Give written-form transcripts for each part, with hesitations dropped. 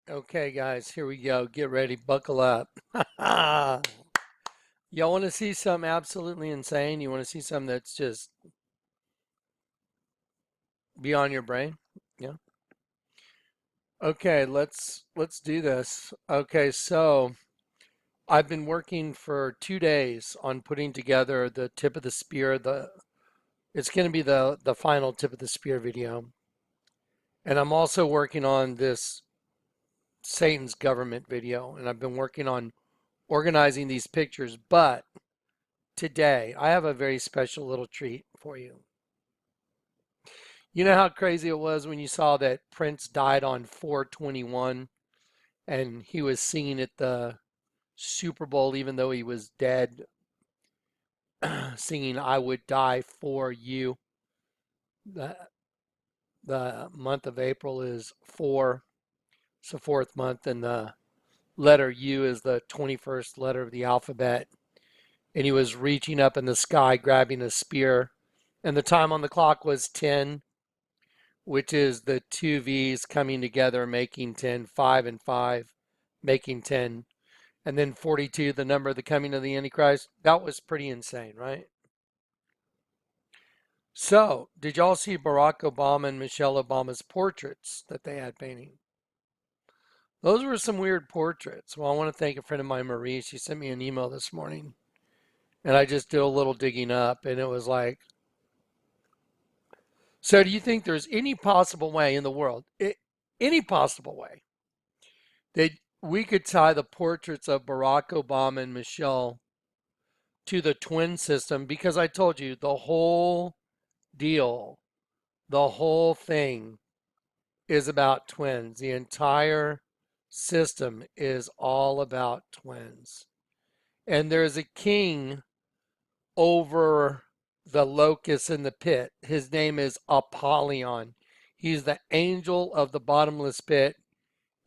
Okay, guys, here we go. Get ready, buckle up. Y'all want to see something absolutely insane? You want to see something that's just beyond your brain? Yeah. Okay, let's do this. Okay, so I've been working for 2 days on putting together the tip of the spear. It's going to be the final tip of the spear video, and I'm also working on this Satan's government video, and I've been working on organizing these pictures, but today, I have a very special little treat for you. You know how crazy it was when you saw that Prince died on 4/21 and he was singing at the Super Bowl even though he was dead, singing I Would Die for You. The, the month of April is 4. It's the fourth month, and the letter U is the 21st letter of the alphabet. And he was reaching up in the sky grabbing a spear, and the time on the clock was 10, which is the two V's coming together, making 10, 5 and 5, making 10, and then 42, the number of the coming of the Antichrist. That was pretty insane, right? So, did y'all see Barack Obama and Michelle Obama's portraits that they had painting? Those were some weird portraits. Well, I want to thank a friend of mine, Marie. She sent me an email this morning, and I just did a little digging up, and it was like, so do you think there's any possible way in the world, any possible way, that we could tie the portraits of Barack Obama and Michelle to the twin system? Because I told you the whole deal, the whole thing is about twins. The entire system is all about twins. And there's a king over the locust in the pit. His name is Apollyon. He's the angel of the bottomless pit,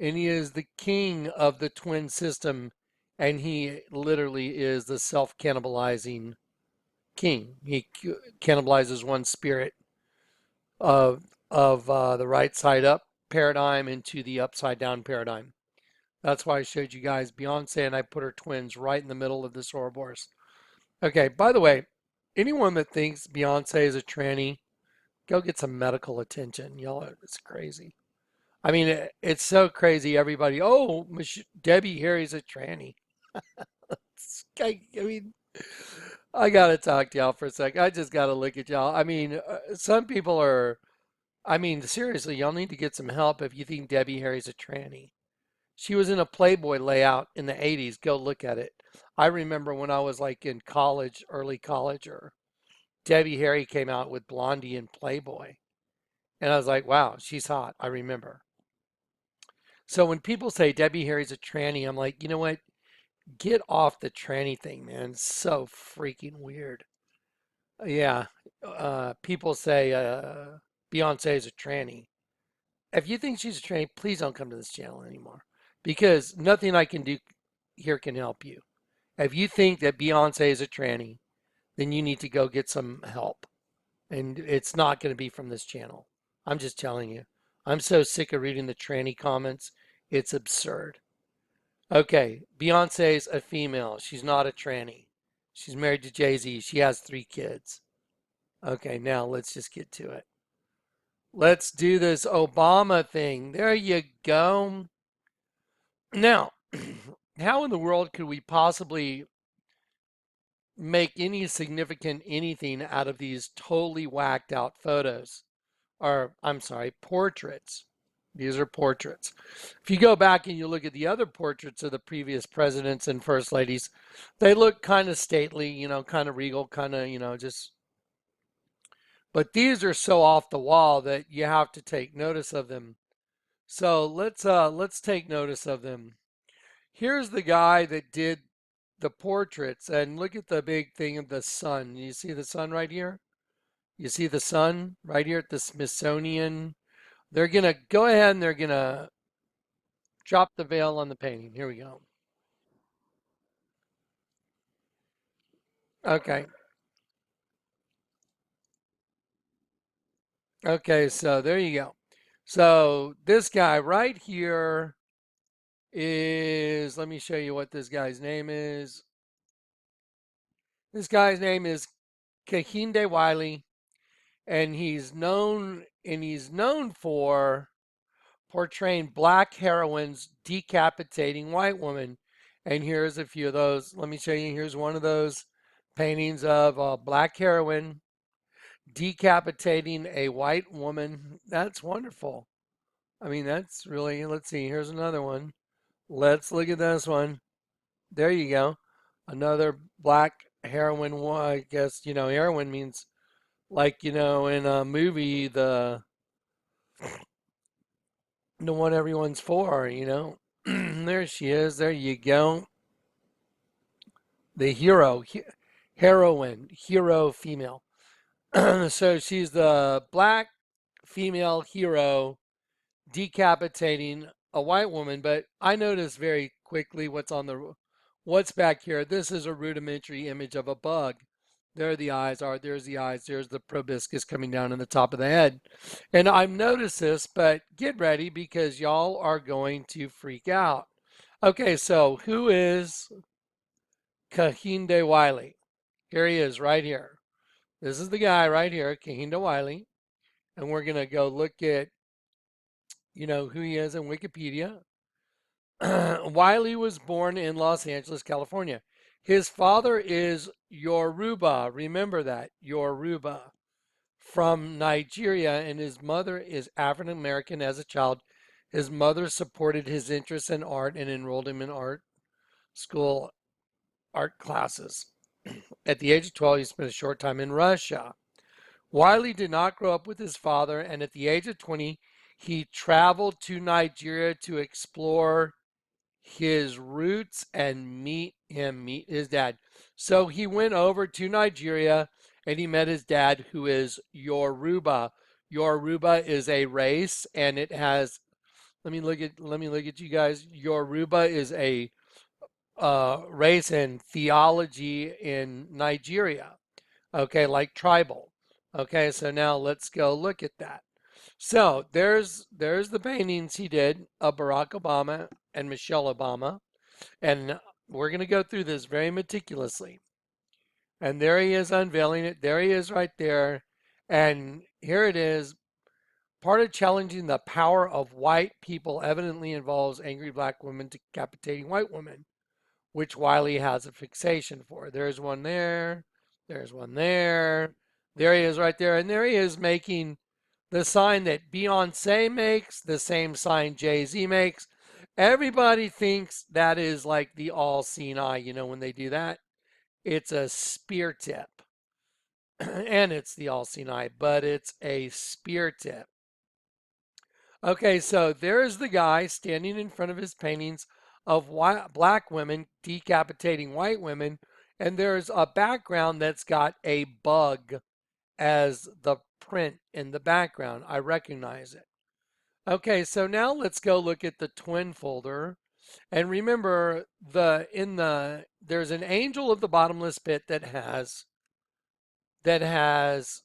and he is the king of the twin system, and he literally is the self-cannibalizing king. He cannibalizes one spirit of the right side up paradigm into the upside down paradigm. That's why I showed you guys Beyonce, and I put her twins right in the middle of this Ouroboros. Okay, by the way, anyone that thinks Beyonce is a tranny, go get some medical attention. Y'all, it's crazy. I mean, it's so crazy. Everybody, oh, Debbie Harry's a tranny. I mean, I gotta talk to y'all for a sec. I just gotta look at y'all. I mean, some people are. I mean, seriously, y'all need to get some help if you think Debbie Harry's a tranny. She was in a Playboy layout in the 80s. Go look at it. I remember when I was like in college, early college, or Debbie Harry came out with Blondie in Playboy. And I was like, wow, she's hot. I remember. So when people say Debbie Harry's a tranny, I'm like, you know what? Get off the tranny thing, man. It's so freaking weird. Yeah. People say Beyonce is a tranny. If you think she's a tranny, please don't come to this channel anymore because nothing I can do here can help you. If you think that Beyonce is a tranny, then you need to go get some help. And it's not going to be from this channel. I'm just telling you. I'm so sick of reading the tranny comments. It's absurd. Okay, Beyonce's a female. She's not a tranny. She's married to Jay-Z. She has 3 kids. Okay, now let's just get to it. Let's do this Obama thing. There you go. Now, how in the world could we possibly make any significant anything out of these totally whacked out photos? Or, I'm sorry, portraits. These are portraits. If you go back and you look at the other portraits of the previous presidents and first ladies, they look kind of stately, kind of regal, kind of, just. But these are so off the wall that you have to take notice of them. So let's take notice of them. Here's the guy that did the portraits, and look at the big thing of the sun. You see the sun right here? You see the sun right here at the Smithsonian. They're going to go ahead and they're going to drop the veil on the painting. Here we go. Okay. Okay, so there you go. So this guy right here is, let me show you what this guy's name is. This guy's name is Kehinde Wiley, and he's known for portraying black heroines decapitating white women. And here's a few of those. Let me show you. Here's one of those paintings of a black heroine decapitating a white woman. That's wonderful. I mean, that's really, let's see. Here's another one. Let's look at this one. There you go. Another black heroine. I guess, heroine means like, in a movie, the one everyone's for. There she is. There you go. The heroine, hero female. So she's the black female hero decapitating a white woman. But I noticed very quickly what's back here. This is a rudimentary image of a bug. There the eyes are. There's the eyes. There's the proboscis coming down in the top of the head. And I've noticed this, but get ready because y'all are going to freak out. Okay, so who is Kehinde Wiley? Here he is right here. This is the guy right here, Kehinde Wiley. And we're going to go look at, who he is in Wikipedia. Wiley was born in Los Angeles, California. His father is Yoruba. Remember that, Yoruba, from Nigeria, and his mother is African American. As a child, his mother supported his interest in art and enrolled him in school art classes. At the age of 12, he spent a short time in Russia. Wiley did not grow up with his father, and at the age of 20, he traveled to Nigeria to explore his roots and meet his dad. So he went over to Nigeria and he met his dad, who is Yoruba. Yoruba is a race, and it has. Let me look at you guys. Yoruba is a race and theology in Nigeria. Okay, like tribal. Okay, so now let's go look at that. So there's the paintings he did of Barack Obama and Michelle Obama, and we're going to go through this very meticulously. And there he is unveiling it. There he is right there. And here it is. Part of challenging the power of white people evidently involves angry black women decapitating white women, which Wiley has a fixation for. There's one there. There's one there. There he is right there. And there he is making the sign that Beyonce makes, the same sign Jay-Z makes. Everybody thinks that is like the all-seeing eye. When they do that, it's a spear tip. And it's the all-seeing eye, but it's a spear tip. Okay, so there's the guy standing in front of his paintings of black women decapitating white women, and there's a background that's got a bug as the print in the background. I recognize it. Okay, so now let's go look at the twin folder. And remember, there's an angel of the bottomless pit that has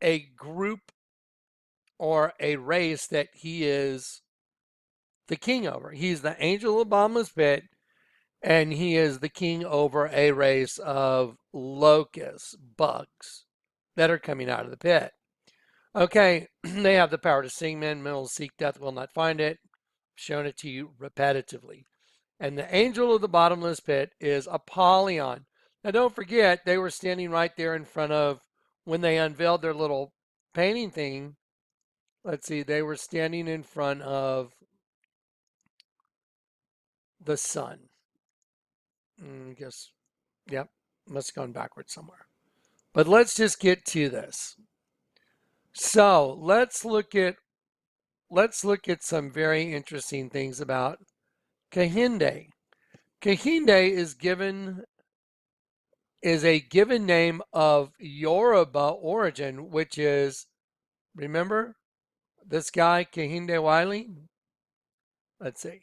a group or a race that he is the king over. He's the angel of the bottomless pit, and he is the king over a race of locusts, bugs that are coming out of the pit. Okay, they have the power to sing, men will seek death, will not find it. I've shown it to you repetitively. And the angel of the bottomless pit is Apollyon. Now, don't forget, they were standing right there in front of, when they unveiled their little painting thing. Let's see, they were standing in front of the sun. I guess, yep, must have gone backwards somewhere. But let's just get to this. So let's look at some very interesting things about Kehinde. Kehinde is a given name of Yoruba origin, which is, remember this guy Kehinde Wiley? Let's see.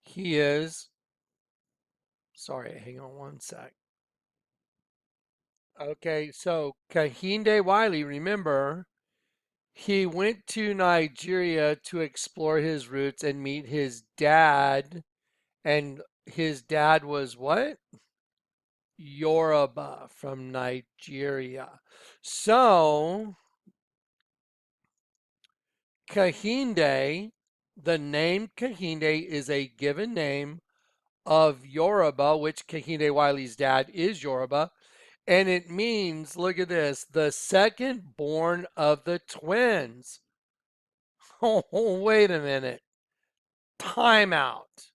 He is, sorry, hang on one sec. Okay, so Kehinde Wiley, remember, He went to Nigeria to explore his roots and meet his dad. And his dad was what? Yoruba from Nigeria. So, Kahinde, the name Kahinde is a given name of Yoruba, which Kahinde Wiley's dad is Yoruba. And it means, look at this, the second born of the twins. Oh, wait a minute. Time out.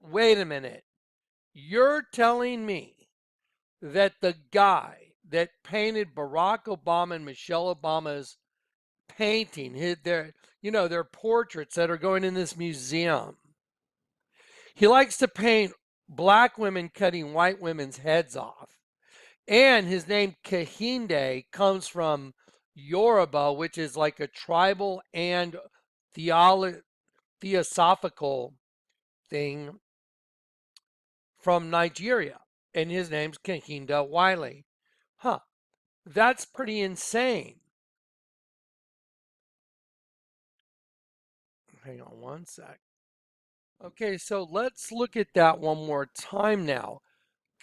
Wait a minute. You're telling me that the guy that painted Barack Obama and Michelle Obama's painting, their portraits that are going in this museum, he likes to paint black women cutting white women's heads off. And his name Kahinde comes from Yoruba, which is like a tribal and theosophical thing from Nigeria. And his name's Kahinde Wiley. Huh, that's pretty insane. Hang on one sec. Okay, so let's look at that one more time now.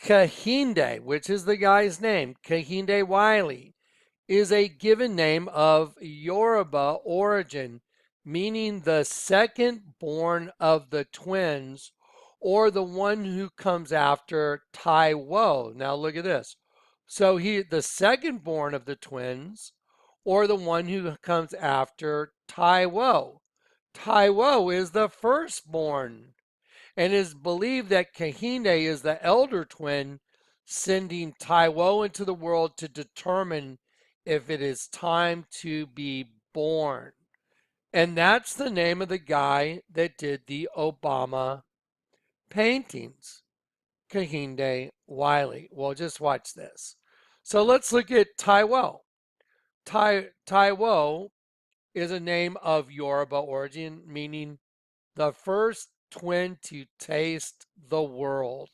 Kahinde, which is the guy's name, Kahinde Wiley, is a given name of Yoruba origin, meaning the second born of the twins or the one who comes after Taiwo. Now look at this. So the second born of the twins or the one who comes after Taiwo. Taiwo is the firstborn and it is believed that Kahinde is the elder twin sending Taiwo into the world to determine if it is time to be born. And that's the name of the guy that did the Obama paintings, Kahinde Wiley. Well, just watch this. So let's look at Taiwo. Taiwo is a name of Yoruba origin, meaning the first twin to taste the world.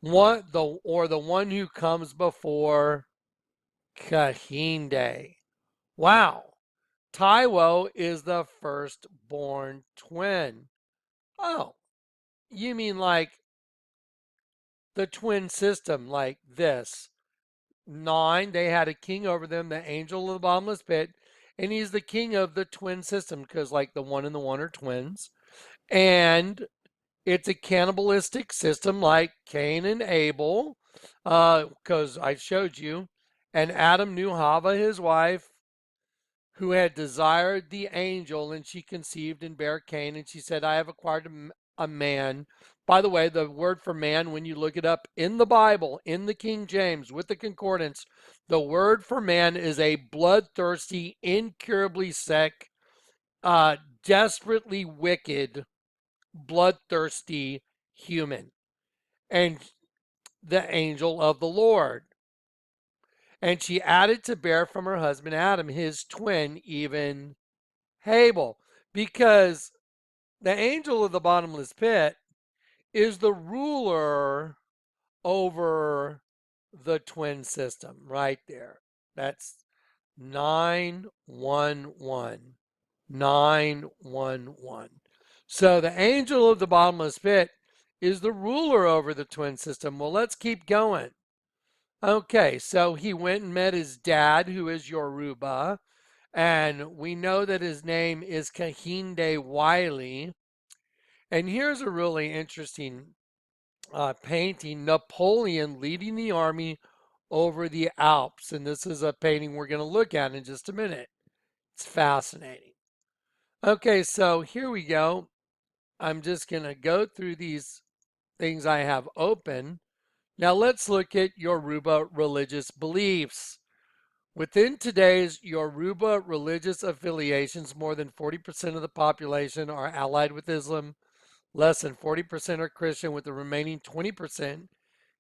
The one who comes before Kahinde. Wow. Taiwo is the firstborn twin. Oh, you mean like the twin system, like this. Nine, they had a king over them, the angel of the bottomless pit, and he's the king of the twin system because, like, the one and the one are twins. And it's a cannibalistic system like Cain and Abel, because I showed you. And Adam knew Hava, his wife, who had desired the angel, and she conceived and bare Cain, and she said, I have acquired a man. By the way, the word for man, when you look it up in the Bible, in the King James, with the concordance, the word for man is a bloodthirsty, incurably sick, desperately wicked, bloodthirsty human. And the angel of the Lord. And she added to bear from her husband Adam, his twin, even Habel, because the angel of the bottomless pit is the ruler over the twin system right there. That's 911. 911. So the angel of the bottomless pit is the ruler over the twin system. Well, let's keep going. Okay, so he went and met his dad, who is Yoruba, and we know that his name is Kahinde Wiley. And here's a really interesting painting, Napoleon leading the army over the Alps. And this is a painting we're going to look at in just a minute. It's fascinating. Okay, so here we go. I'm just going to go through these things I have open. Now let's look at Yoruba religious beliefs. Within today's Yoruba religious affiliations, more than 40% of the population are allied with Islam, less than 40% are Christian, with the remaining 20%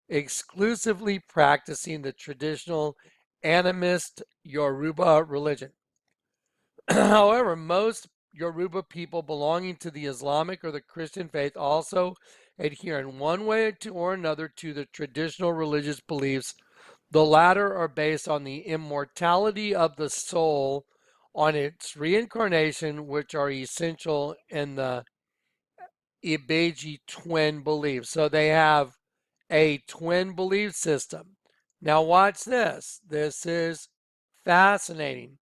exclusively practicing the traditional animist Yoruba religion. However, most Yoruba people belonging to the Islamic or the Christian faith also adhere in one way or another to the traditional religious beliefs The latter are based on the immortality of the soul, on its reincarnation, which are essential in the Ibeji twin belief. So they have a twin belief system. Now, watch this. This is fascinating.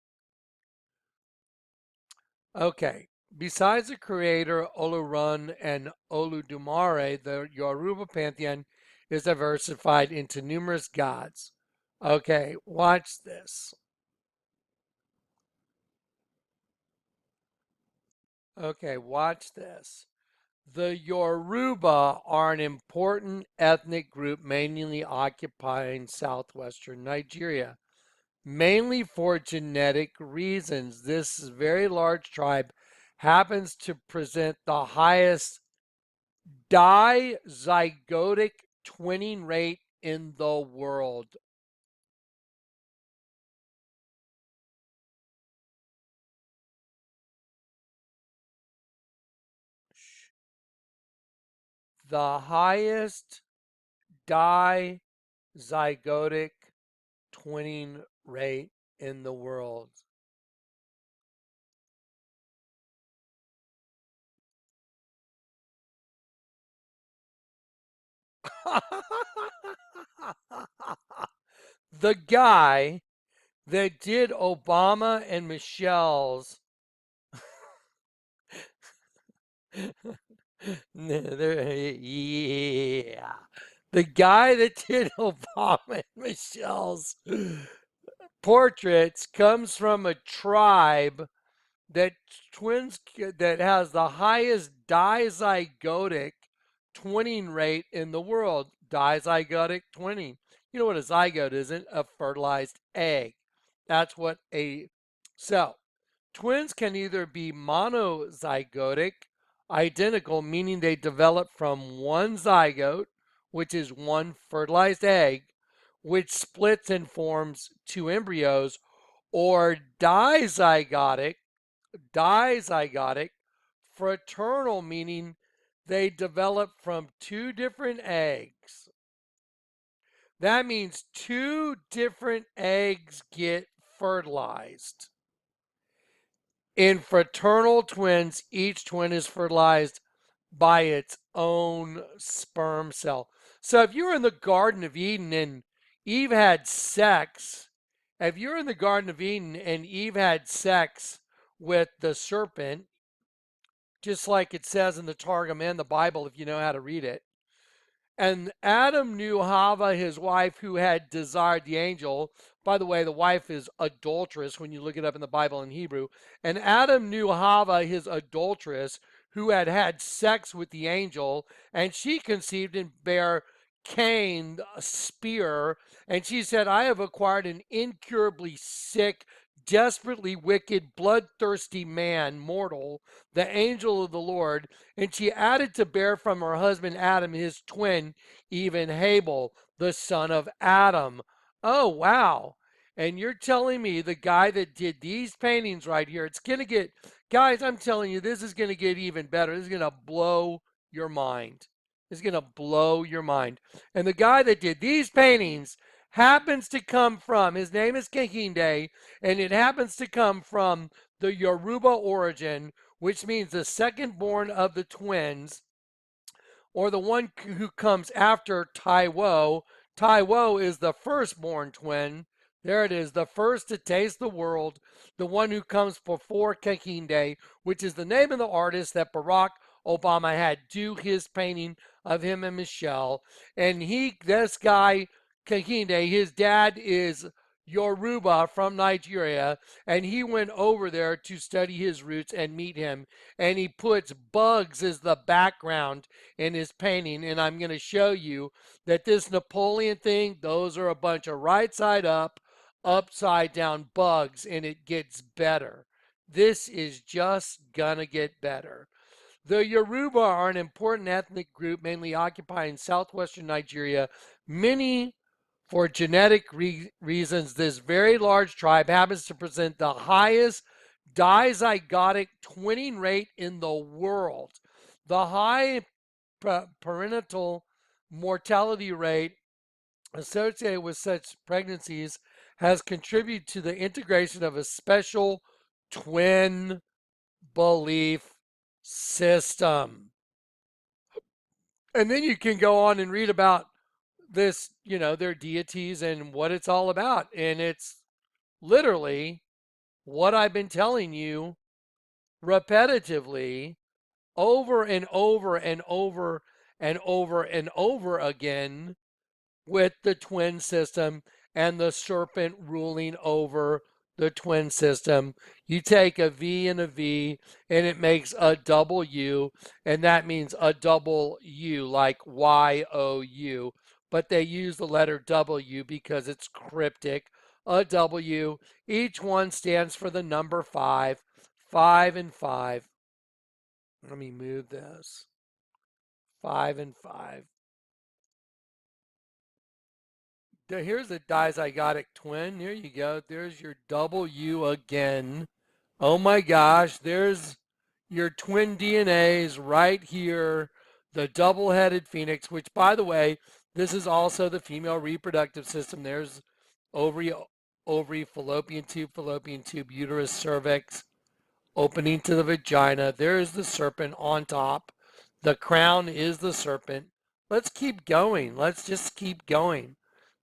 Okay. Besides the creator Olorun and Oludumare, the Yoruba pantheon is diversified into numerous gods. Okay, watch this. Okay, watch this. The Yoruba are an important ethnic group mainly occupying southwestern Nigeria, mainly for genetic reasons. This very large tribe happens to present the highest dizygotic twinning rate in the world. The highest dizygotic twinning rate in the world. The guy that did Obama and Michelle's yeah. The guy that did Obama and Michelle's portraits comes from a tribe that twins that has the highest dizygotic twinning rate in the world. Dizygotic twinning. You know what a zygote isn't? A fertilized egg. That's what a so twins can either be monozygotic, identical, meaning they develop from one zygote, which is one fertilized egg, which splits and forms two embryos, or dizygotic, fraternal, meaning they develop from two different eggs. That means two different eggs get fertilized. In fraternal twins, each twin is fertilized by its own sperm cell. So if you're in the Garden of Eden and Eve had sex, if you're in the Garden of Eden and Eve had sex with the serpent, just like it says in the Targum and the Bible, if you know how to read it, and Adam knew Hava, his wife, who had desired the angel. By the way, the wife is adulteress when you look it up in the Bible in Hebrew. And Adam knew Hava, his adulteress, who had had sex with the angel, and she conceived and bare Cain, a spear. And she said, I have acquired an incurably sick, desperately wicked, bloodthirsty man, mortal, the angel of the Lord. And she added to bear from her husband Adam his twin, even Habel, the son of Adam. Oh, wow. And you're telling me the guy that did these paintings right here, it's going to get, guys, I'm telling you, this is going to get even better. This is going to blow your mind. It's going to blow your mind. And the guy that did these paintings happens to come from, his name is Kehinde, and it happens to come from the Yoruba origin, which means the second born of the twins, or the one who comes after Taiwo. Taiwo is the firstborn twin. There it is, the first to taste the world, the one who comes before Kehinde, which is the name of the artist that Barack Obama had do his painting of him and Michelle. And this guy, Kehinde, his dad is Yoruba from Nigeria, and he went over there to study his roots and meet him. And he puts bugs as the background in his painting. And I'm going to show you that this Napoleon thing, those are a bunch of right side up, upside down bugs, and it gets better. This is just going to get better. The Yoruba are an important ethnic group mainly occupying southwestern Nigeria. Many for genetic reasons, this very large tribe happens to present the highest dizygotic twinning rate in the world. The high perinatal mortality rate associated with such pregnancies has contributed to the integration of a special twin belief system. And then you can go on and read about this, their deities and what it's all about. And it's literally what I've been telling you repetitively over and over and over and over and over again with the twin system and the serpent ruling over the twin system. You take a V and a V and it makes a double U, and that means a double U, like YOU. But they use the letter W because it's cryptic. A W. Each one stands for the number 5. 5 and 5. Let me move this. 5 and 5. Here's the dizygotic twin. Here you go. There's your W again. Oh my gosh, there's your twin DNAs right here. The double-headed phoenix, which by the way, this is also the female reproductive system. There's ovary, fallopian tube, uterus, cervix, opening to the vagina. There is the serpent on top. The crown is the serpent. Let's keep going. Let's just keep going.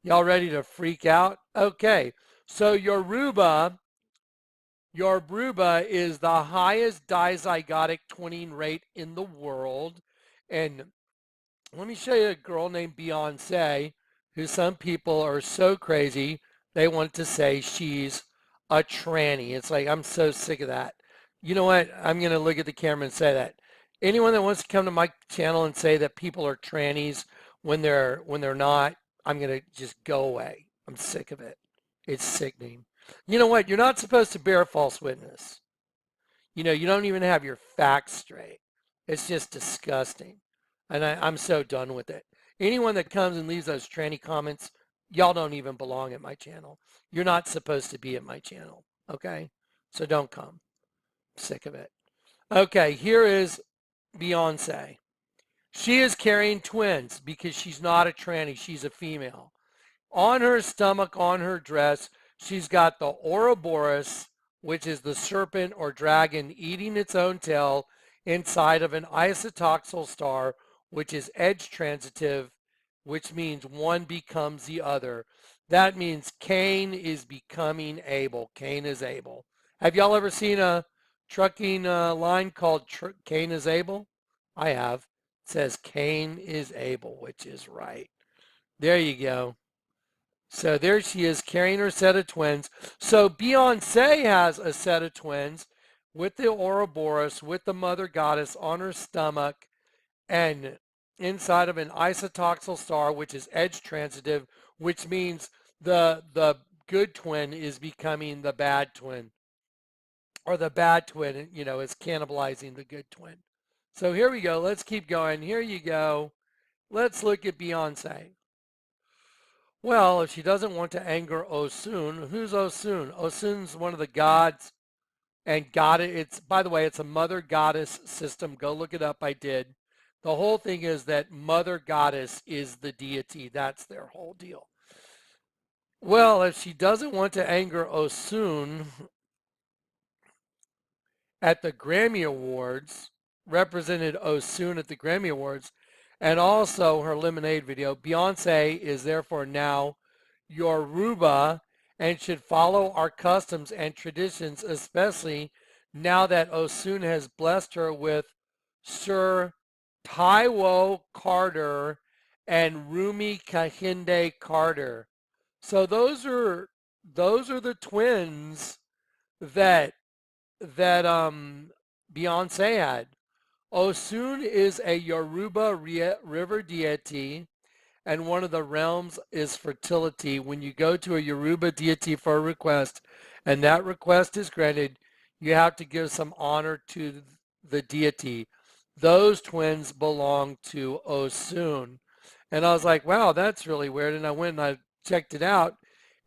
Y'all ready to freak out? Okay. So your Ruba is the highest dizygotic twinning rate in the world. And let me show you a girl named Beyonce, who some people are so crazy they want to say she's a tranny. It's like, I'm so sick of that. You know what? I'm going to look at the camera and say that. Anyone that wants to come to my channel and say that people are trannies when they're not, I'm going to just go away. I'm sick of it. It's sickening. You know what? You're not supposed to bear false witness. You don't even have your facts straight. It's just disgusting. And I'm so done with it. Anyone that comes and leaves those tranny comments, y'all don't even belong at my channel. You're not supposed to be at my channel. Okay? So don't come. I'm sick of it. Okay, here is Beyonce. She is carrying twins because she's not a tranny. She's a female. On her stomach, on her dress, she's got the Ouroboros, which is the serpent or dragon eating its own tail inside of an isotoxal star, which is edge transitive, which means one becomes the other. That means Cain is becoming Abel. Cain is Abel. Have y'all ever seen a trucking line called Cain is Abel? I have. It says Cain is Abel, which is right. There you go. So there she is carrying her set of twins. So Beyonce has a set of twins with the Ouroboros, with the mother goddess on her stomach and inside of an isotoxal star, which is edge transitive, which means the good twin is becoming the bad twin, or the bad twin, is cannibalizing the good twin. So here we go. Let's keep going. Here you go. Let's look at Beyonce. Well, if she doesn't want to anger Osun, who's Osun? Osun's one of the gods and god it's, by the way, it's a mother goddess system. Go look it up. I did. The whole thing is that mother goddess is the deity. That's their whole deal. Well, if she doesn't want to anger Osun at the Grammy Awards, represented Osun at the Grammy Awards, and also her Lemonade video, Beyonce is therefore now Yoruba and should follow our customs and traditions, especially now that Osun has blessed her with Sir Taiwo Carter and Rumi Kahinde Carter. So those are the twins that Beyonce had. Osun is a Yoruba river deity, and one of the realms is fertility. When you go to a Yoruba deity for a request, and that request is granted, you have to give some honor to the deity. Those twins belong to Osun. And I was like, wow, that's really weird. And I went and I checked it out,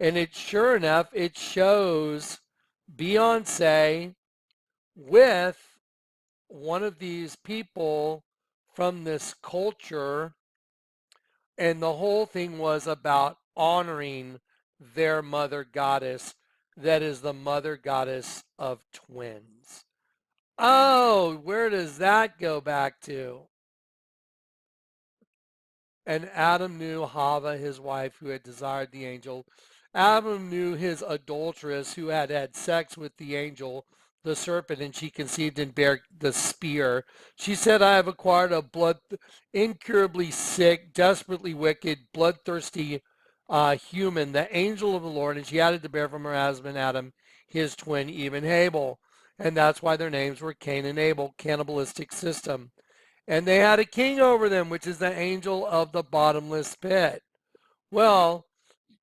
and it sure enough, it shows Beyonce with one of these people from this culture And the whole thing was about honoring their mother goddess, that is the mother goddess of twins. Oh, where does that go back to? And Adam knew Hava, his wife, who had desired the angel. Adam knew his adulteress, who had had sex with the angel, the serpent, and she conceived and bare the spear. She said, I have acquired a incurably sick, desperately wicked, bloodthirsty human, the angel of the Lord. And she added to bear from her husband Adam, his twin, even Abel. And that's why their names were Cain and Abel, cannibalistic system. And they had a king over them, which is the angel of the bottomless pit. Well,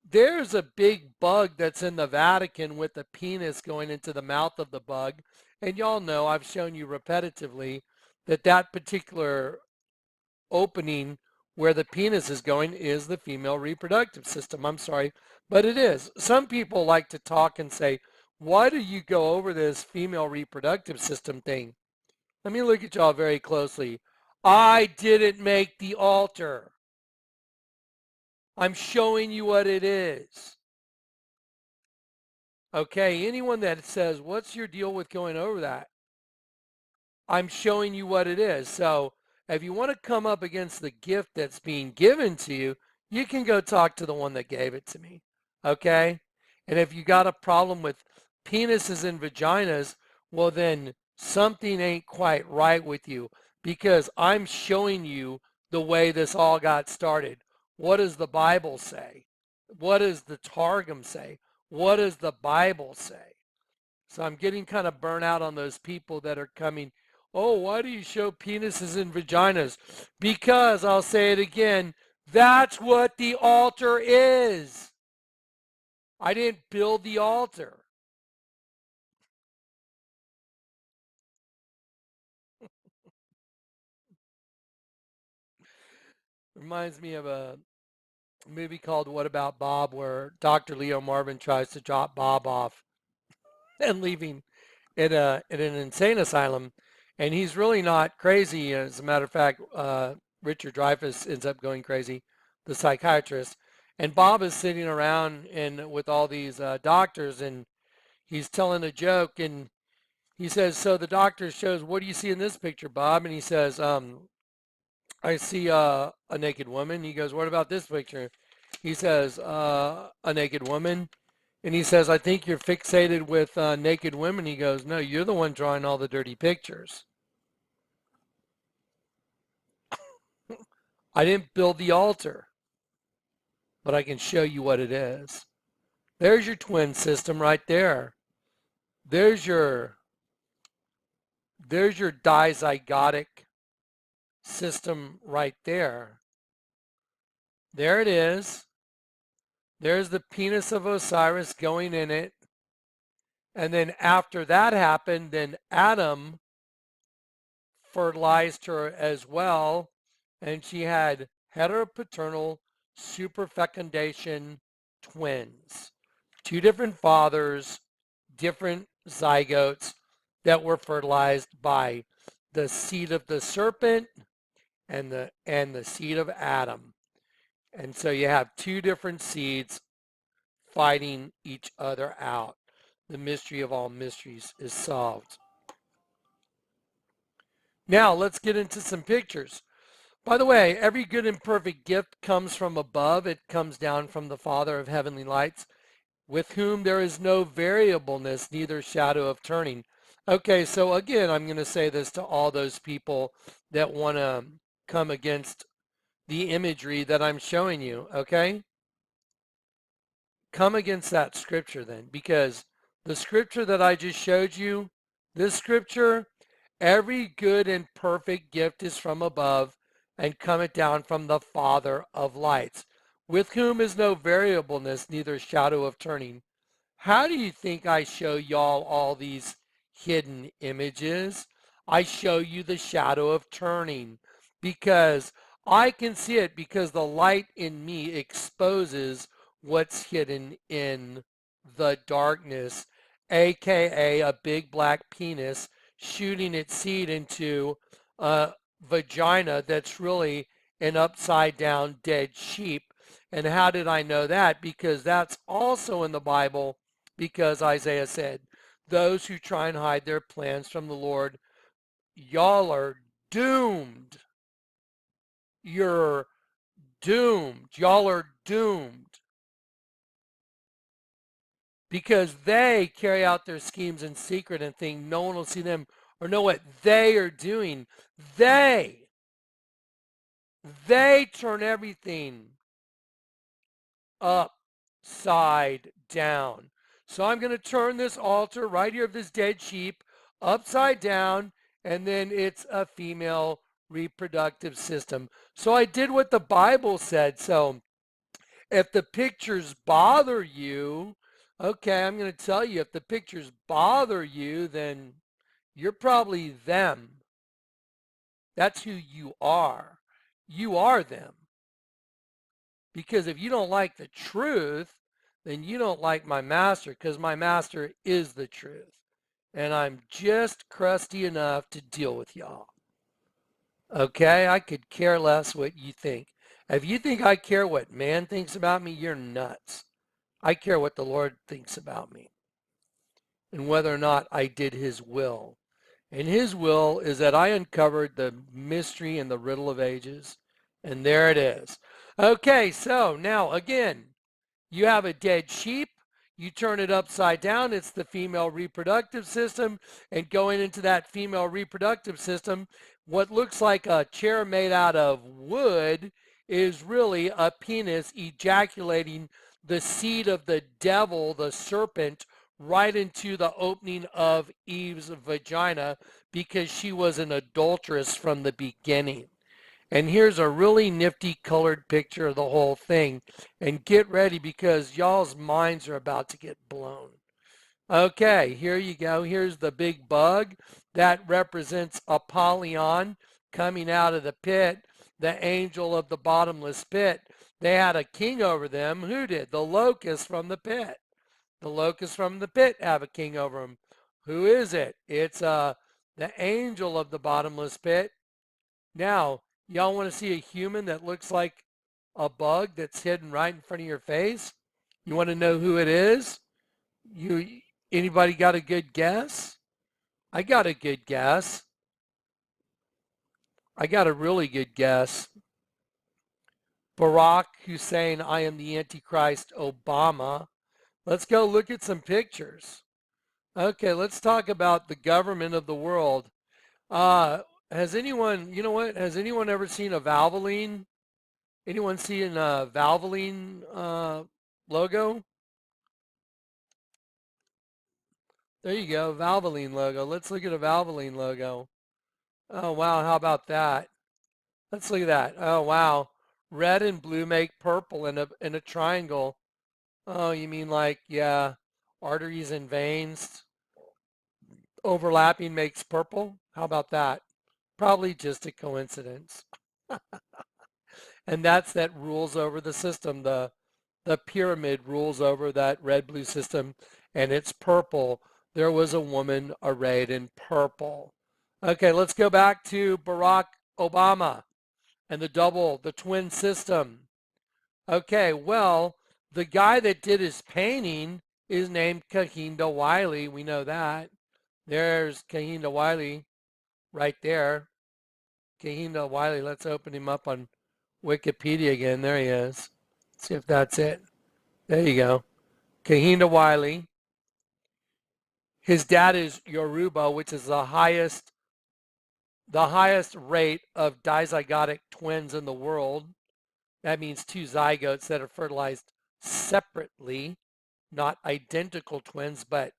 there's a big bug that's in the Vatican with the penis going into the mouth of the bug. And y'all know, I've shown you repetitively, that that particular opening where the penis is going is the female reproductive system. I'm sorry, but it is. Some people like to talk and say, why do you go over this female reproductive system thing? Let me look at y'all very closely. I didn't make the altar. I'm showing you what it is. Okay, anyone that says, what's your deal with going over that? I'm showing you what it is. So if you want to come up against the gift that's being given to you, you can go talk to the one that gave it to me. Okay? And if you got a problem with penises and vaginas, well, then something ain't quite right with you, because I'm showing you the way this all got started. What does the Bible say? What does the Targum say? What does the Bible say? So I'm getting kind of burnt out on those people that are coming, oh, why do you show penises and vaginas? Because, I'll say it again, that's what the altar is. I didn't build the altar. Reminds me of a movie called What About Bob, where Dr. Leo Marvin tries to drop Bob off and leave him in an insane asylum. And he's really not crazy. As a matter of fact, Richard Dreyfuss ends up going crazy, the psychiatrist. And Bob is sitting around and with all these doctors, and he's telling a joke. And he says, so the doctor shows, what do you see in this picture, Bob? And he says, I see a naked woman. He goes, what about this picture? He says, a naked woman. And he says, I think you're fixated with naked women. He goes, no, you're the one drawing all the dirty pictures. I didn't build the altar, but I can show you what it is. There's your twin system right there. There's your dizygotic system right there. There it is. There's the penis of Osiris going in it. And then after that happened, then Adam fertilized her as well, and she had heteropaternal superfecundation twins. Two different fathers, different zygotes that were fertilized by the seed of the serpent and the seed of Adam. And so you have two different seeds fighting each other out. The mystery of all mysteries is solved. Now let's get into some pictures. By the way, every good and perfect gift comes from above. It comes down from the Father of heavenly lights, with whom there is no variableness, neither shadow of turning. Okay, so again, I'm going to say this to all those people that want to come against the imagery that I'm showing you, okay? Come against that scripture then, because the scripture that I just showed you, this scripture, every good and perfect gift is from above and cometh down from the Father of lights, with whom is no variableness, neither shadow of turning. How do you think I show y'all all these hidden images? I show you the shadow of turning because I can see it, because the light in me exposes what's hidden in the darkness, aka a big black penis shooting its seed into a vagina that's really an upside down dead sheep. And how did I know that? Because that's also in the Bible, because Isaiah said, those who try and hide their plans from the Lord, y'all are doomed. You're doomed. Y'all are doomed. Because they carry out their schemes in secret and think no one will see them or know what they are doing. They turn everything upside down. So I'm going to turn this altar right here of this dead sheep upside down, and then it's a female reproductive system. So I did what the Bible said. So if the pictures bother you, okay, I'm going to tell you, if the pictures bother you, then you're probably them. That's who you are. You are them. Because if you don't like the truth, then you don't like my master, because my master is the truth. And I'm just crusty enough to deal with y'all. Okay? I could care less what you think. If you think I care what man thinks about me, you're nuts. I care what the Lord thinks about me and whether or not I did his will. And his will is that I uncovered the mystery and the riddle of ages. And there it is. Okay, so now again, you have a dead sheep. You turn it upside down. It's the female reproductive system. And going into that female reproductive system, what looks like a chair made out of wood is really a penis ejaculating the seed of the devil, the serpent, right into the opening of Eve's vagina, because she was an adulteress from the beginning. And here's a really nifty colored picture of the whole thing. And get ready, because y'all's minds are about to get blown. Okay, here you go. Here's the big bug. That represents Apollyon coming out of the pit, the angel of the bottomless pit. They had a king over them. Who did? The locusts from the pit. The locusts from the pit have a king over them. Who is it? It's the angel of the bottomless pit. Now, y'all want to see a human that looks like a bug that's hidden right in front of your face? You want to know who it is? Anybody got a good guess? I got a good guess. I got a really good guess. Barack Hussein, I am the Antichrist, Obama. Let's go look at some pictures. Okay, let's talk about the government of the world. Has anyone, you know what, has anyone ever seen a Valvoline? Anyone seen a Valvoline logo? There you go, Valvoline logo. Let's look at a Valvoline logo. Oh, wow, how about that? Let's look at that. Oh, wow. Red and blue make purple in a triangle. Oh, you mean like, yeah, arteries and veins overlapping makes purple? How about that? Probably just a coincidence. And that rules over the system. The pyramid rules over that red blue system, and it's purple. There was a woman arrayed in purple. Okay, let's go back to Barack Obama and the twin system. Okay, well, the guy that did his painting is named Kehinde Wiley. We know that. There's Kehinde Wiley right there. Kehinde Wiley, let's open him up on Wikipedia again. There he is. Let's see if that's it. There you go. Kehinde Wiley. His dad is Yoruba, which is the highest rate of dizygotic twins in the world. That means two zygotes that are fertilized separately, not identical twins, but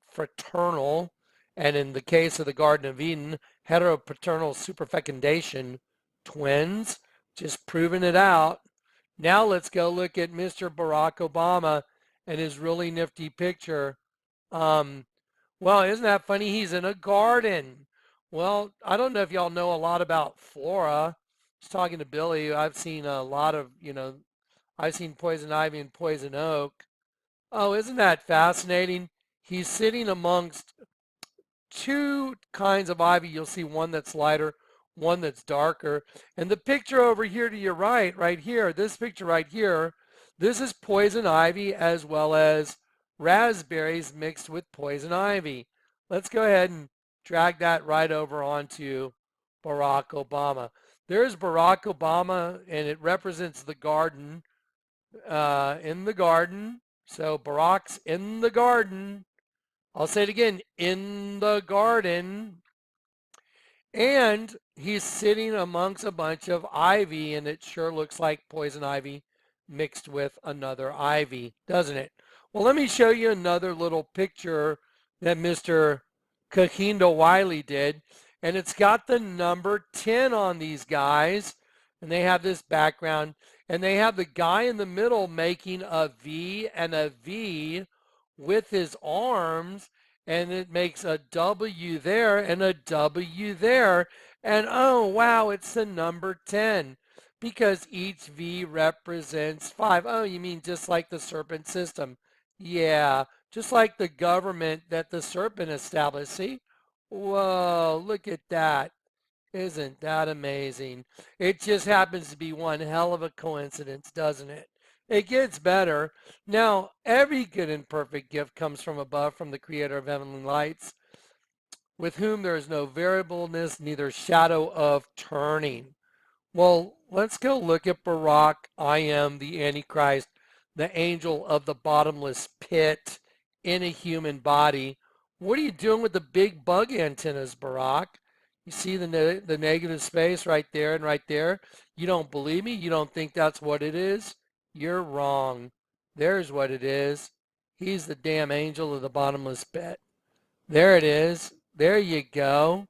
fraternal. And in the case of the Garden of Eden, heteropaternal superfecundation twins, just proving it out. Now let's go look at Mr. Barack Obama and his really nifty picture. Well, isn't that funny? He's in a garden. Well, I don't know if y'all know a lot about flora. I was talking to Billy. I've seen a lot of, I've seen poison ivy and poison oak. Oh, isn't that fascinating? He's sitting amongst two kinds of ivy. You'll see one that's lighter, one that's darker. And the picture over here to your right here, this picture right here, this is poison ivy as well as raspberries mixed with poison ivy. Let's go ahead and drag that right over onto Barack Obama. There's Barack Obama, and it represents the garden, in the garden. So Barack's in the garden. I'll say it again, in the garden. And he's sitting amongst a bunch of ivy, and it sure looks like poison ivy mixed with another ivy, doesn't it? Well, let me show you another little picture that Mr. Kahindo Wiley did, and it's got the number 10 on these guys, and they have this background, and they have the guy in the middle making a V and a V with his arms, and it makes a W there and a W there. And oh, wow, it's the number 10 because each V represents 5. Oh, you mean just like the serpent system? Yeah, just like the government that the serpent established. See? Whoa, look at that. Isn't that amazing? It just happens to be one hell of a coincidence, doesn't it? It gets better. Now, every good and perfect gift comes from above, from the creator of heavenly lights, with whom there is no variableness, neither shadow of turning. Well, let's go look at Barack. I am the Antichrist, the angel of the bottomless pit in a human body. What are you doing with the big bug antennas, Barack? You see the negative space right there and right there? You don't believe me? You don't think that's what it is? You're wrong. There's what it is. He's the damn angel of the bottomless pit. There it is. There you go.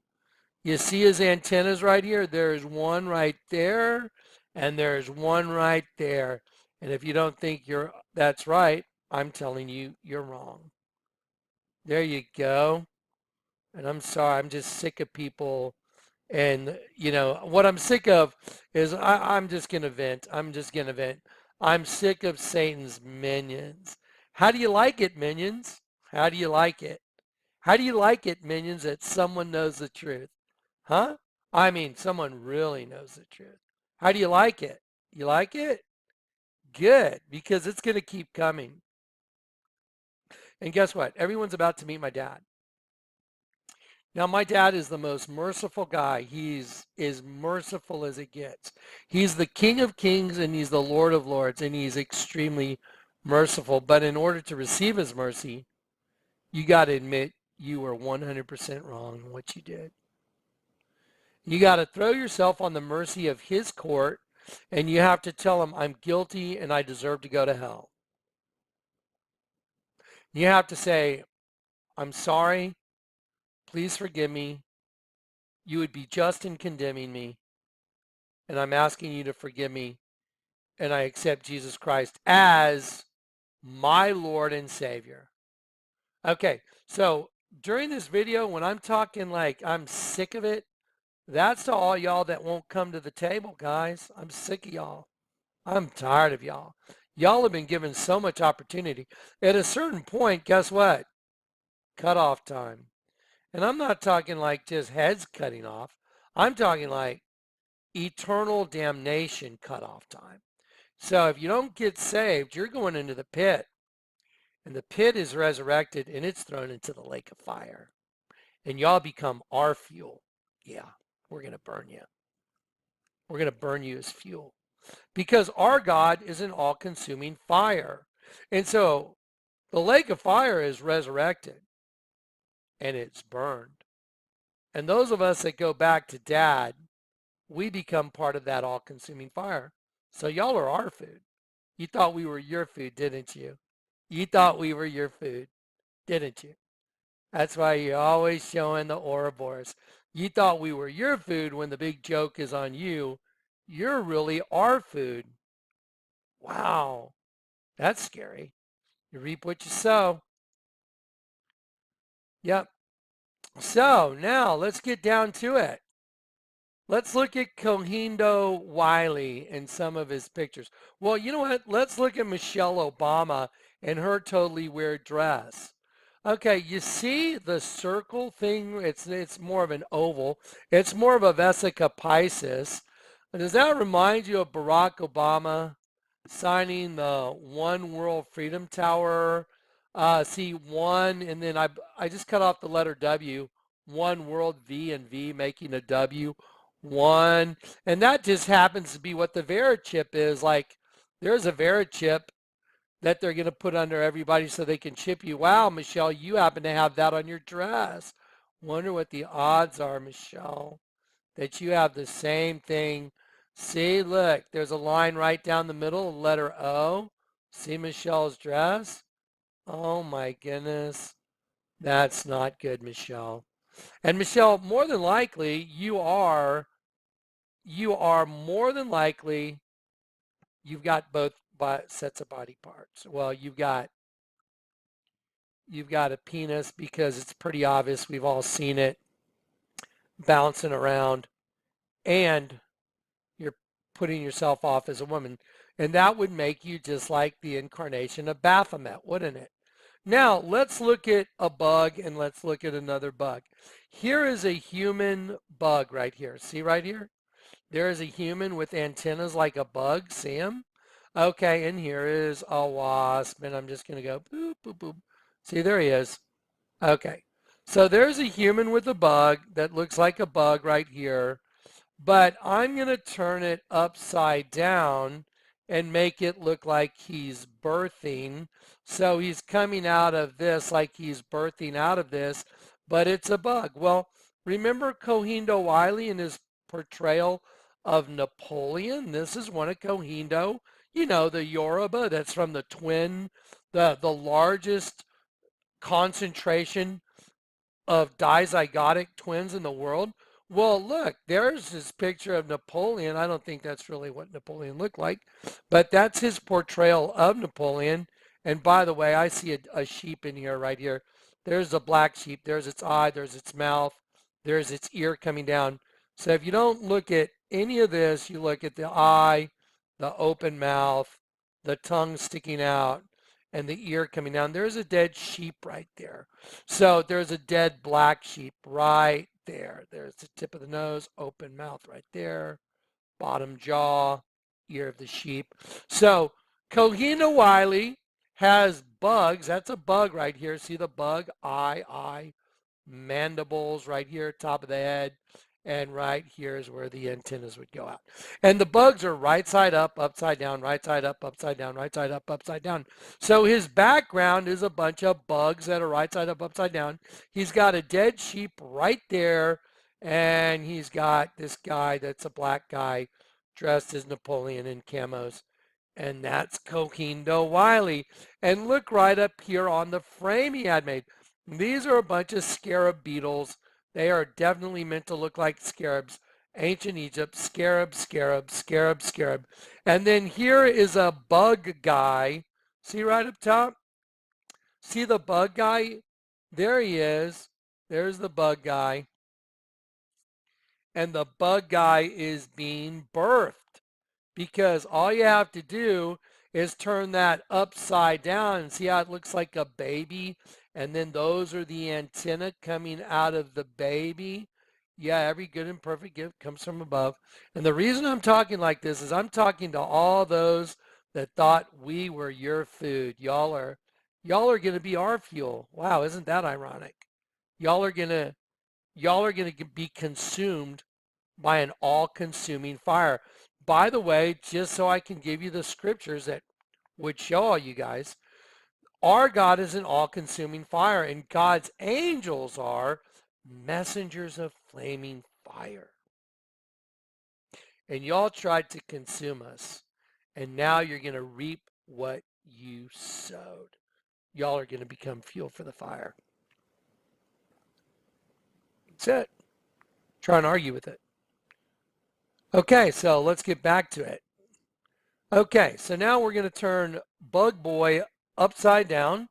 You see his antennas right here? There's one right there, and there's one right there. And if you don't think that's right, I'm telling you, you're wrong. There you go. And I'm sorry, I'm just sick of people. And, what I'm sick of is I'm just going to vent. I'm just going to vent. I'm sick of Satan's minions. How do you like it, minions? How do you like it? How do you like it, minions, that someone knows the truth? Huh? I mean, someone really knows the truth. How do you like it? You like it? Good, because it's going to keep coming. And guess what? Everyone's about to meet my dad. Now, my dad is the most merciful guy. He's as merciful as it gets. He's the King of Kings and he's the Lord of Lords, and he's extremely merciful. But in order to receive his mercy, you got to admit you were 100% wrong in what you did. You got to throw yourself on the mercy of his court, and you have to tell him, I'm guilty and I deserve to go to hell. You have to say, I'm sorry. Please forgive me. You would be just in condemning me, and I'm asking you to forgive me, and I accept Jesus Christ as my Lord and Savior. Okay, so during this video, when I'm talking like I'm sick of it, that's to all y'all that won't come to the table, guys. I'm sick of y'all. I'm tired of y'all. Y'all have been given so much opportunity. At a certain point, guess what? Cut off time. And I'm not talking like just heads cutting off. I'm talking like eternal damnation cutoff time. So if you don't get saved, you're going into the pit. And the pit is resurrected and it's thrown into the lake of fire. And y'all become our fuel. Yeah, we're going to burn you. We're going to burn you as fuel. Because our God is an all-consuming fire. And so the lake of fire is resurrected and it's burned. And those of us that go back to Dad, we become part of that all-consuming fire. So y'all are our food. You thought we were your food, didn't you? You thought we were your food, didn't you? That's why you're always showing the Ouroboros. You thought we were your food when the big joke is on you. You're really our food. Wow, that's scary. You reap what you sow. Yep. So now let's get down to it. Let's look at Kahindo Wiley and some of his pictures. Well, you know what? Let's look at Michelle Obama and her totally weird dress. Okay, you see the circle thing? It's more of an oval. It's more of a vesica piscis. Does that remind you of Barack Obama signing the One World Freedom Tower? See one, and then I just cut off the letter W. One World V and V making a W. One, and that just happens to be what the Vera chip is. Like there's a Vera chip that they're going to put under everybody so they can chip you. Wow, Michelle, you happen to have that on your dress. Wonder what the odds are, Michelle, that you have the same thing. See, look, there's a line right down the middle, letter O. See Michelle's dress? Oh my goodness. That's not good, Michelle. And Michelle, more than likely, you are more than likely, you've got both sets of body parts. Well, you've got a penis because it's pretty obvious. We've all seen it bouncing around, and you're putting yourself off as a woman. And that would make you just like the incarnation of Baphomet, wouldn't it? Now, let's look at a bug and let's look at another bug. Here is a human bug right here. See right here? There is a human with antennas like a bug. See him? Okay, and here is a wasp, and I'm just going to go boop, boop, boop. See, there he is. Okay, so there's a human with a bug that looks like a bug right here, but I'm going to turn it upside down and make it look like he's birthing. So he's coming out of this like he's birthing out of this, but it's a bug. Well, remember Cohindo Wiley and his portrayal of Napoleon? This is one of Cohindo, the Yoruba that's from the largest concentration of dizygotic twins in the world. Well, look, there's his picture of Napoleon. I don't think that's really what Napoleon looked like, but that's his portrayal of Napoleon. And by the way, I see a sheep in here right here. There's a black sheep. There's its eye. There's its mouth. There's its ear coming down. So if you don't look at any of this, you look at the eye, the open mouth, the tongue sticking out, and the ear coming down. There's a dead sheep right there. So there's a dead black sheep right there. There's the tip of the nose, open mouth right there, bottom jaw, ear of the sheep. So Cohina Wiley has bugs. That's a bug right here. See the bug? Eye, mandibles right here, top of the head, and right here is where the antennas would go out. And the bugs are right side up, upside down, right side up, upside down, right side up, upside down. So his background is a bunch of bugs that are right side up, upside down. He's got a dead sheep right there, and he's got this guy that's a black guy dressed as Napoleon in camos. And that's Coquindo Wiley. And look right up here on the frame he had made. These are a bunch of scarab beetles. They are definitely meant to look like scarabs. Ancient Egypt, scarab, scarab, scarab, scarab. And then here is a bug guy. See right up top? See the bug guy? There he is. There's the bug guy. And the bug guy is being birthed, because all you have to do is turn that upside down and see how it looks like a baby, and then those are the antenna coming out of the baby. Yeah, every good and perfect gift comes from above. And the reason I'm talking like this is I'm talking to all those that thought we were your food. Y'all are going to be our fuel. Wow, isn't that ironic? Y'all are going to y'all are going to be consumed by an all-consuming fire. By the way, just so I can give you the scriptures that would show all you guys, our God is an all-consuming fire, and God's angels are messengers of flaming fire. And y'all tried to consume us, and now you're going to reap what you sowed. Y'all are going to become fuel for the fire. That's it. Try and argue with it. Okay, so let's get back to it. Okay, so now we're going to turn Bug Boy upside down.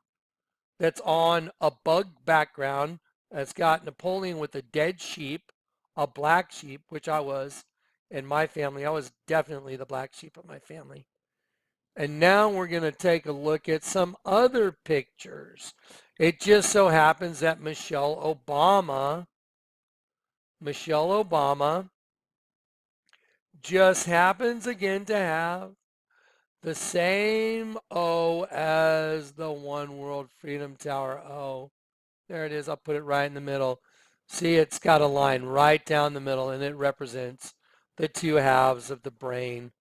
That's on a bug background. That's got Napoleon with a dead sheep, a black sheep, which I was in my family. I was definitely the black sheep of my family. And now we're going to take a look at some other pictures. It just so happens that Michelle Obama just happens again to have the same O as the One World Freedom Tower O. There it is. I'll put it right in the middle. See, it's got a line right down the middle, and it represents the two halves of the brain.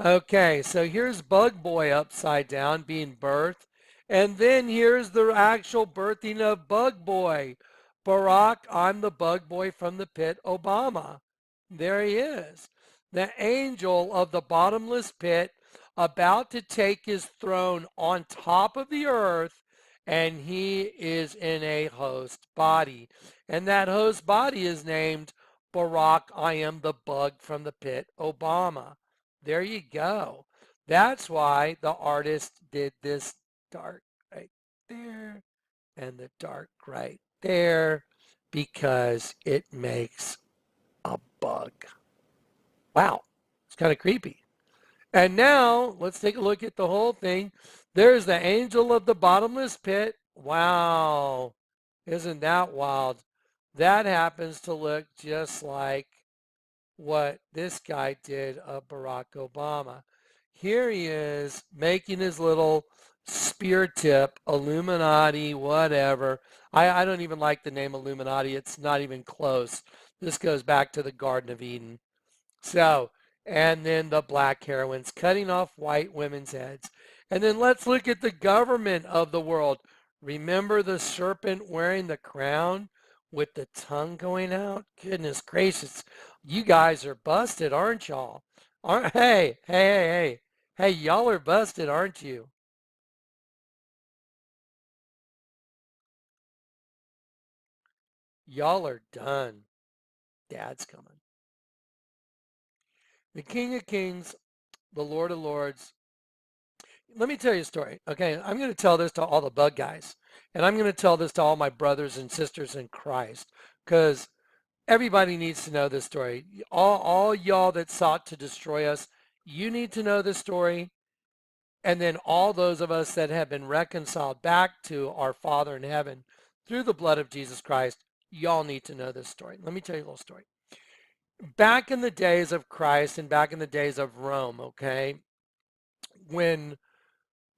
Okay, so here's Bug Boy upside down being birthed. And then here's the actual birthing of Bug Boy. Barack, I'm the Bug Boy from the pit, Obama. There he is. The angel of the bottomless pit about to take his throne on top of the earth, and he is in a host body. And that host body is named Barack, I am the bug from the pit, Obama. There you go. That's why the artist did this dark right there and the dark right there, because it makes a bug. Wow, it's kind of creepy. And now let's take a look at the whole thing. There's the angel of the bottomless pit. Wow, isn't that wild? That happens to look just like what this guy did of Barack Obama. Here he is making his little spear tip, Illuminati, whatever. I don't even like the name Illuminati. It's not even close. This goes back to the Garden of Eden. So, and then the black heroines cutting off white women's heads. And then let's look at the government of the world. Remember the serpent wearing the crown with the tongue going out? Goodness gracious. You guys are busted, aren't y'all? Hey, y'all are busted, aren't you? Y'all are done. Dad's coming. The King of Kings, the Lord of Lords. Let me tell you a story. Okay, I'm going to tell this to all the bug guys, and I'm going to tell this to all my brothers and sisters in Christ, because everybody needs to know this story. All y'all that sought to destroy us, you need to know this story. And then all those of us that have been reconciled back to our Father in heaven through the blood of Jesus Christ, y'all need to know this story. Let me tell you a little story. Back in the days of Christ and back in the days of Rome, okay, when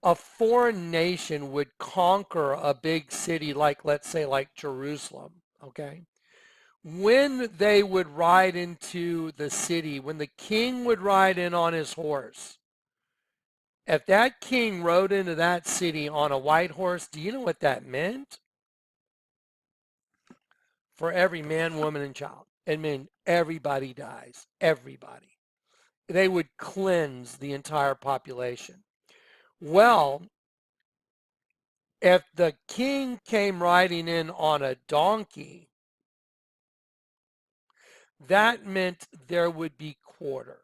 a foreign nation would conquer a big city like, let's say, like Jerusalem, okay, when they would ride into the city, when the king would ride in on his horse, if that king rode into that city on a white horse, do you know what that meant? For every man, woman, and child. It meant everybody dies. Everybody. They would cleanse the entire population. Well, if the king came riding in on a donkey, that meant there would be quarter.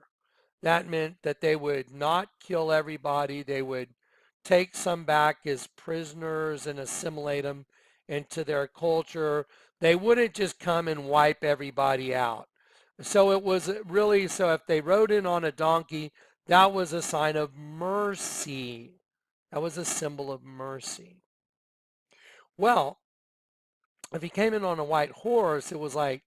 That meant that they would not kill everybody. They would take some back as prisoners and assimilate them into their culture. They wouldn't just come and wipe everybody out. So it was really, so if they rode in on a donkey, that was a sign of mercy. That was a symbol of mercy. Well, if he came in on a white horse, it was like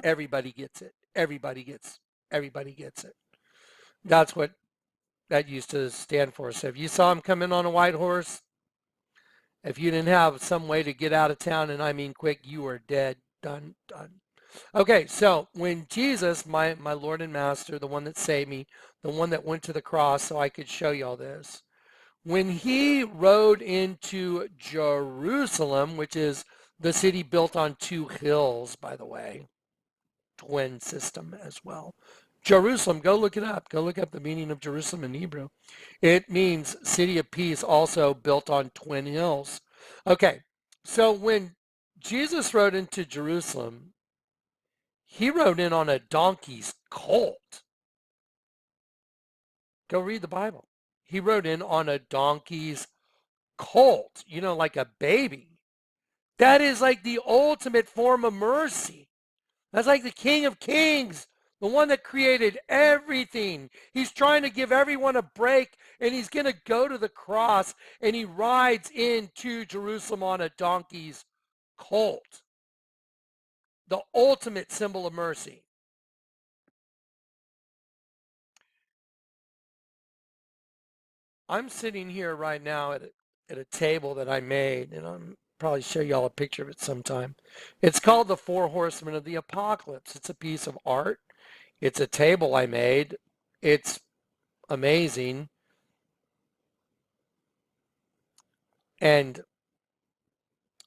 everybody gets it. Everybody gets it. That's what that used to stand for. So if you saw him come in on a white horse, if you didn't have some way to get out of town, and I mean quick, you were dead. Done, done. Okay, so when Jesus, my Lord and Master, the one that saved me, the one that went to the cross so I could show you all this, when he rode into Jerusalem, which is the city built on two hills, by the way, twin system as well. Jerusalem, go look it up. Go look up the meaning of Jerusalem in Hebrew. It means city of peace, also built on twin hills. Okay, so when Jesus rode into Jerusalem, he rode in on a donkey's colt. Go read the Bible. He rode in on a donkey's colt, like a baby. That is like the ultimate form of mercy. That's like the King of Kings, the one that created everything. He's trying to give everyone a break, and he's going to go to the cross, and he rides into Jerusalem on a donkey's colt, the ultimate symbol of mercy. I'm sitting here right now at a table that I made, and I'll probably show y'all a picture of it sometime. It's called the Four Horsemen of the Apocalypse. It's a piece of art. It's a table I made. It's amazing. And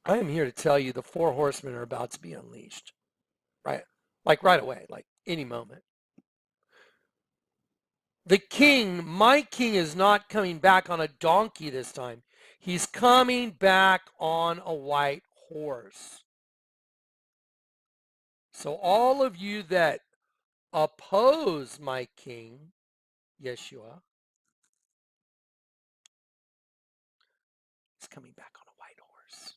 I am here to tell you the four horsemen are about to be unleashed, right? Like right away, like any moment. The king, my king, is not coming back on a donkey this time. He's coming back on a white horse. So all of you that oppose my king, Yeshua, is coming back on a white horse.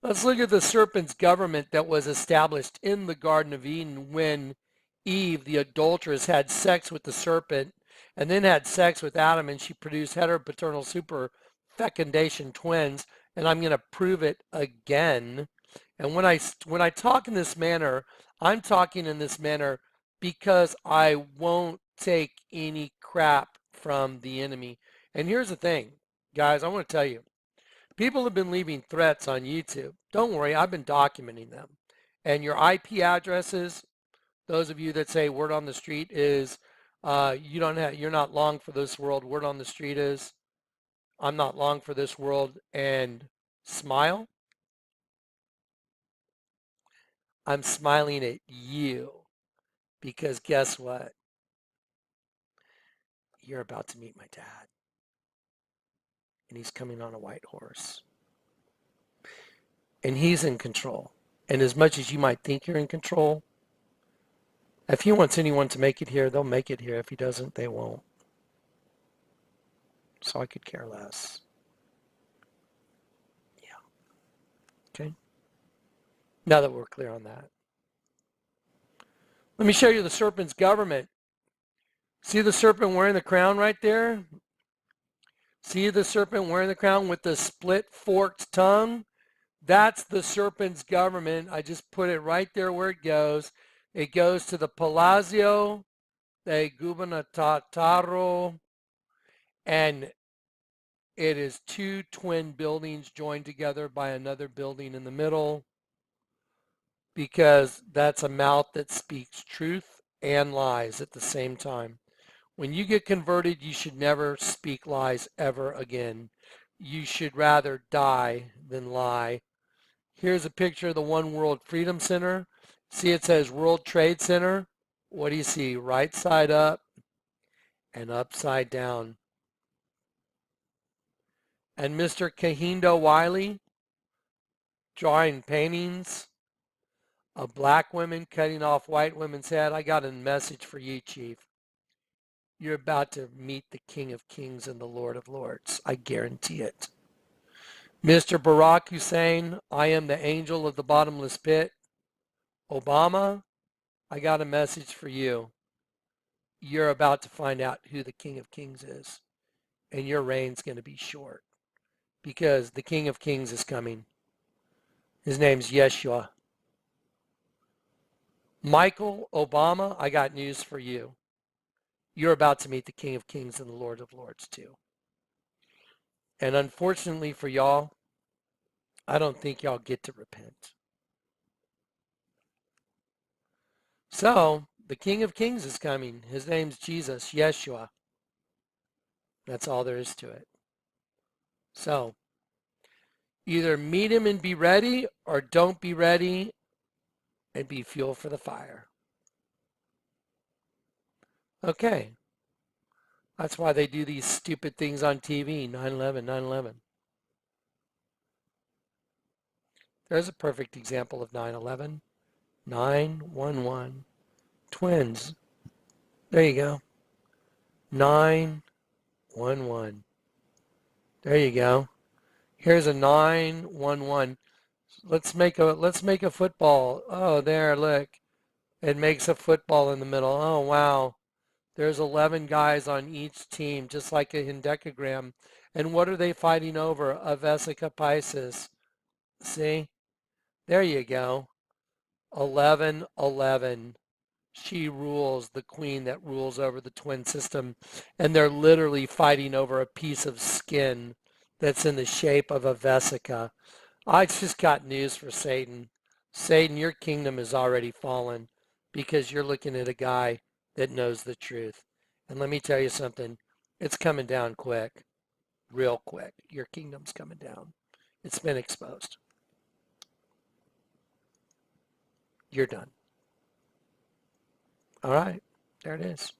Let's look at the serpent's government that was established in the Garden of Eden when Eve, the adulteress, had sex with the serpent and then had sex with Adam, and she produced heteropaternal super fecundation twins. And I'm going to prove it again. And when I talk in this manner, I'm talking in this manner because I won't take any crap from the enemy. And here's the thing, guys, I want to tell you. People have been leaving threats on YouTube. Don't worry, I've been documenting them. And your IP addresses, those of you that say word on the street is you're not long for this world. Word on the street is I'm not long for this world, and smile. I'm smiling at you because guess what? You're about to meet my dad, and he's coming on a white horse, and he's in control. And as much as you might think you're in control, if he wants anyone to make it here, they'll make it here. If he doesn't, they won't. So I could care less. Yeah. Okay. Now that we're clear on that. Let me show you the serpent's government. See the serpent wearing the crown right there? See the serpent wearing the crown with the split forked tongue? That's the serpent's government. I just put it right there where it goes. It goes to the Palazzo de Gubernataro, and it is two twin buildings joined together by another building in the middle, because that's a mouth that speaks truth and lies at the same time. When you get converted, you should never speak lies ever again. You should rather die than lie. Here's a picture of the One World Freedom Center. See, it says World Trade Center. What do you see? Right side up and upside down. And Mr. Kahindo Wiley drawing paintings of black women cutting off white women's head. I got a message for you, Chief. You're about to meet the King of Kings and the Lord of Lords. I guarantee it. Mr. Barack Hussein, I am the angel of the bottomless pit. Obama, I got a message for you. You're about to find out who the King of Kings is, and your reign's going to be short because the King of Kings is coming. His name's Yeshua. Michael Obama, I got news for you. You're about to meet the King of Kings and the Lord of Lords too. And unfortunately for y'all, I don't think y'all get to repent. So, the King of Kings is coming. His name's Jesus, Yeshua. That's all there is to it. So, either meet him and be ready, or don't be ready and be fuel for the fire. Okay. That's why they do these stupid things on TV, 9/11, 9/11. There's a perfect example of 9/11. 911. Twins. There you go. 911. There you go. Here's a 911. Let's make a football. Oh, there, look. It makes a football in the middle. Oh, wow. There's 11 guys on each team, just like a hendecagram. And what are they fighting over? A vesica piscis. See? There you go. 11, 11. She rules, the queen that rules over the twin system. And they're literally fighting over a piece of skin that's in the shape of a vesica. I just got news for Satan. Satan, your kingdom is already fallen because you're looking at a guy that knows the truth. And let me tell you something, it's coming down quick, real quick. Your kingdom's coming down. It's been exposed. You're done. All right, there it is.